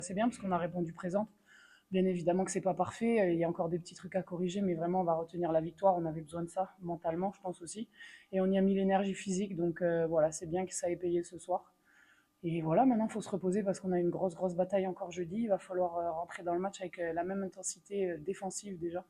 C'est bien parce qu'on a répondu présente. Bien évidemment que c'est pas parfait, il y a encore des petits trucs à corriger, mais vraiment on va retenir la victoire. On avait besoin de ça mentalement, je pense aussi, et on y a mis l'énergie physique. Donc voilà, c'est bien que ça ait payé ce soir. Et voilà, maintenant il faut se reposer parce qu'on a une grosse bataille encore jeudi. Il va falloir rentrer dans le match avec la même intensité défensive déjà.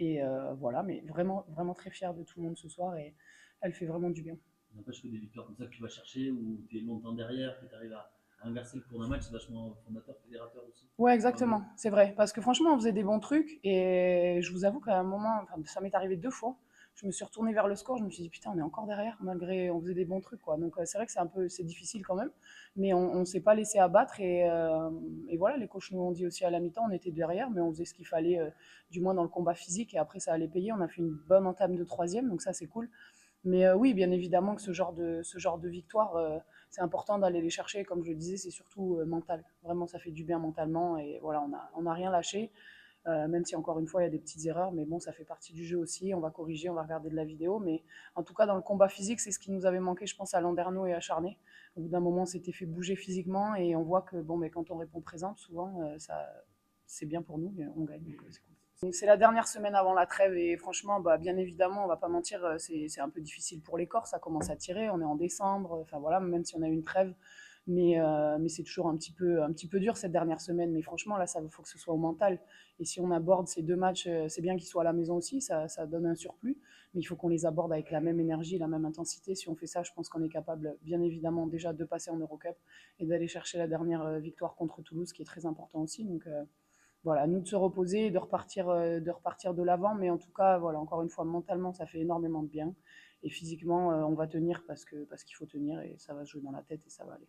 Et voilà, mais vraiment très fier de tout le monde ce soir et elle fait vraiment du bien. N'empêche que des victoires comme ça que tu vas chercher, où tu es longtemps derrière, que tu arrives à inverser le cours d'un match, c'est vachement fondateur, fédérateur aussi. Ouais, Pour un exactement, groupe. c'est vrai. Parce que franchement, on faisait des bons trucs et je vous avoue qu'à un moment, enfin, ça m'est arrivé 2 fois. Je me suis retournée vers le score, je me suis dit putain, on est encore derrière malgré on faisait des bons trucs quoi. Donc c'est vrai que c'est difficile quand même, mais on s'est pas laissé abattre et voilà, les coachs nous ont dit aussi à la mi-temps, on était derrière, mais on faisait ce qu'il fallait, du moins dans le combat physique et après ça allait payer. On a fait une bonne entame de troisième, donc ça c'est cool. Mais oui, bien évidemment que ce genre de victoire, c'est important d'aller les chercher. Comme je le disais, c'est surtout mental. Vraiment, ça fait du bien mentalement. Et voilà, on a rien lâché, même si encore une fois, il y a des petites erreurs. Mais bon, ça fait partie du jeu aussi. On va corriger, on va regarder de la vidéo. Mais en tout cas, dans le combat physique, c'est ce qui nous avait manqué, je pense, à Landerneau et à Charnay. Au bout d'un moment, on s'était fait bouger physiquement. Et on voit que bon, mais quand on répond présente, souvent, c'est bien pour nous. On gagne. Donc, c'est cool. C'est la dernière semaine avant la trêve et franchement, bah, bien évidemment, on va pas mentir, c'est un peu difficile pour les corps, ça commence à tirer, on est en décembre, enfin voilà, même si on a eu une trêve, mais c'est toujours un petit peu dur cette dernière semaine. Mais franchement, là, ça faut que ce soit au mental. Et si on aborde ces 2 matchs, c'est bien qu'ils soient à la maison aussi, ça donne un surplus, mais il faut qu'on les aborde avec la même énergie, la même intensité. Si on fait ça, je pense qu'on est capable, bien évidemment, déjà de passer en Eurocup et d'aller chercher la dernière victoire contre Toulouse, qui est très important aussi. Donc, voilà, à nous de se reposer, de repartir de l'avant, mais en tout cas, voilà, encore une fois, mentalement, ça fait énormément de bien. Et physiquement, on va tenir parce qu'il faut tenir et ça va se jouer dans la tête et ça va aller.